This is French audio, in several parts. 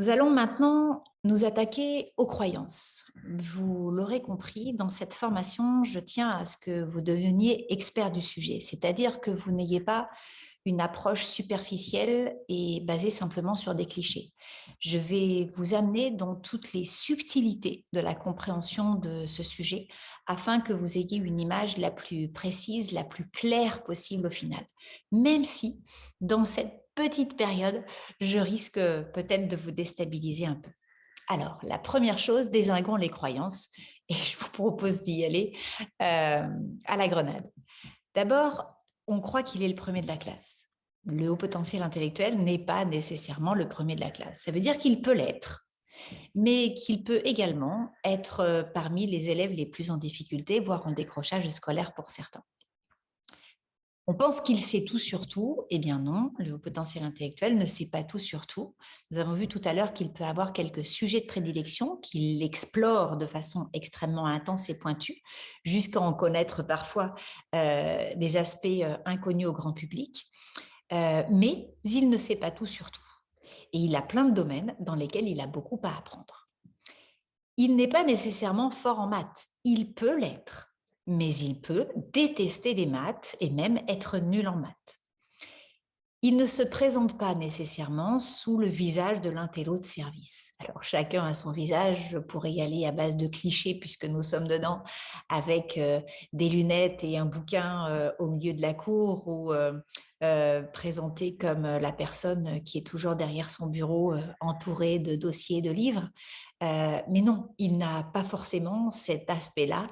Nous allons maintenant nous attaquer aux croyances. Vous l'aurez compris, dans cette formation, je tiens à ce que vous deveniez expert du sujet, c'est-à-dire que vous n'ayez pas une approche superficielle et basée simplement sur des clichés. Je vais vous amener dans toutes les subtilités de la compréhension de ce sujet afin que vous ayez une image la plus précise, la plus claire possible au final. Même si, dans cette petite période, je risque peut-être de vous déstabiliser un peu. Alors, la première chose, désinguons les croyances et je vous propose d'y aller à la grenade. D'abord, on croit qu'il est le premier de la classe. Le haut potentiel intellectuel n'est pas nécessairement le premier de la classe. Ça veut dire qu'il peut l'être, mais qu'il peut également être parmi les élèves les plus en difficulté, voire en décrochage scolaire pour certains. On pense qu'il sait tout sur tout. Eh bien non, le haut potentiel intellectuel ne sait pas tout sur tout. Nous avons vu tout à l'heure qu'il peut avoir quelques sujets de prédilection qu'il explore de façon extrêmement intense et pointue, jusqu'à en connaître parfois des aspects inconnus au grand public. Mais il ne sait pas tout sur tout. Et il a plein de domaines dans lesquels il a beaucoup à apprendre. Il n'est pas nécessairement fort en maths. Il peut l'être, mais il peut détester les maths et même être nul en maths. Il ne se présente pas nécessairement sous le visage de l'intello de service. Alors, chacun a son visage. Je pourrais y aller à base de clichés puisque nous sommes dedans, avec des lunettes et un bouquin au milieu de la cour ou présenté comme la personne qui est toujours derrière son bureau entourée de dossiers, de livres. Mais non, il n'a pas forcément cet aspect-là.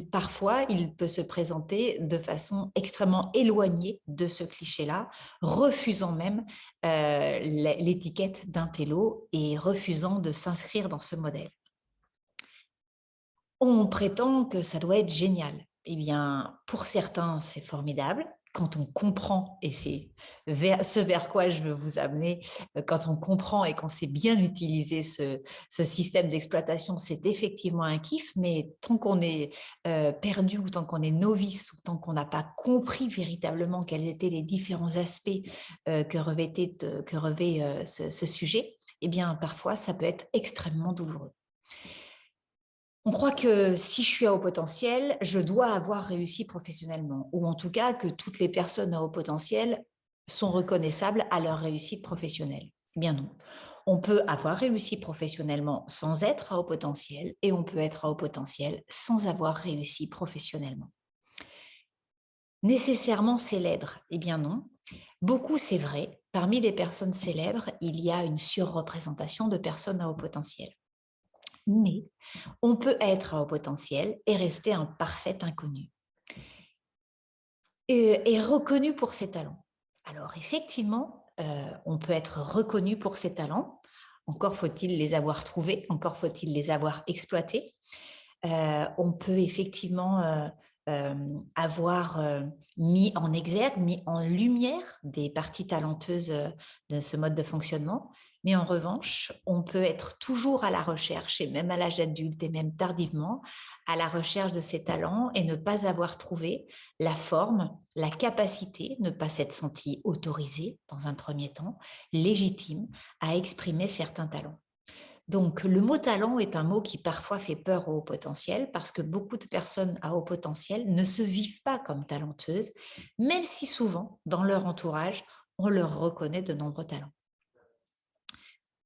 Parfois, il peut se présenter de façon extrêmement éloignée de ce cliché-là, refusant même l'étiquette d'intello et refusant de s'inscrire dans ce modèle. On prétend que ça doit être génial. Eh bien, pour certains, c'est formidable. Quand on comprend, et c'est ce vers quoi je veux vous amener, quand on comprend et qu'on sait bien utiliser ce système d'exploitation, c'est effectivement un kiff, mais tant qu'on est perdu ou tant qu'on est novice ou tant qu'on n'a pas compris véritablement quels étaient les différents aspects que revêt ce sujet, eh bien, parfois, ça peut être extrêmement douloureux. On croit que si je suis à haut potentiel, je dois avoir réussi professionnellement, ou en tout cas que toutes les personnes à haut potentiel sont reconnaissables à leur réussite professionnelle. Eh bien non. On peut avoir réussi professionnellement sans être à haut potentiel et on peut être à haut potentiel sans avoir réussi professionnellement. Nécessairement célèbre? Eh bien non. Beaucoup, c'est vrai. Parmi les personnes célèbres, il y a une surreprésentation de personnes à haut potentiel. Mais on peut être à haut potentiel et rester un parfait inconnu et reconnu pour ses talents. Alors effectivement, on peut être reconnu pour ses talents. Encore faut-il les avoir trouvés, encore faut-il les avoir exploités. On peut effectivement avoir mis en exergue, mis en lumière des parties talenteuses de ce mode de fonctionnement. Mais en revanche, on peut être toujours à la recherche, et même à l'âge adulte, et même tardivement, à la recherche de ces talents et ne pas avoir trouvé la forme, la capacité, ne pas s'être senti autorisé dans un premier temps, légitime à exprimer certains talents. Donc, le mot talent est un mot qui parfois fait peur au haut potentiel parce que beaucoup de personnes à haut potentiel ne se vivent pas comme talentueuses, même si souvent, dans leur entourage, on leur reconnaît de nombreux talents.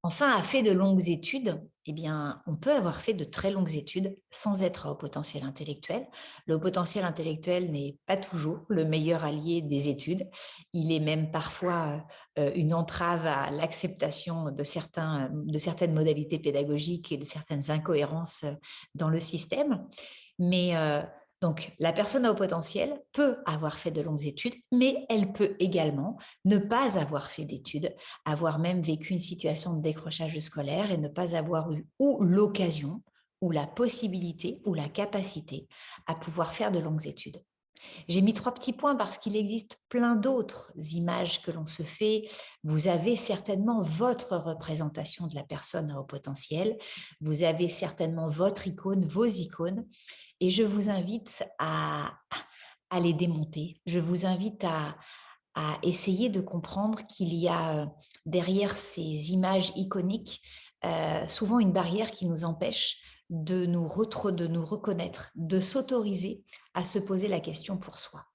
Enfin, à fait de longues études, eh bien, on peut avoir fait de très longues études sans être à haut potentiel intellectuel. Le haut potentiel intellectuel n'est pas toujours le meilleur allié des études. Il est même parfois une entrave à l'acceptation de certaines modalités pédagogiques et de certaines incohérences dans le système. Mais donc, la personne à haut potentiel peut avoir fait de longues études, mais elle peut également ne pas avoir fait d'études, avoir même vécu une situation de décrochage scolaire et ne pas avoir eu ou l'occasion ou la possibilité ou la capacité à pouvoir faire de longues études. J'ai mis 3 petits points parce qu'il existe plein d'autres images que l'on se fait. Vous avez certainement votre représentation de la personne à haut potentiel. Vous avez certainement votre icône, vos icônes. Et je vous invite à les démonter. Je vous invite à essayer de comprendre qu'il y a derrière ces images iconiques souvent une barrière qui nous empêche de nous reconnaître, de s'autoriser à se poser la question pour soi.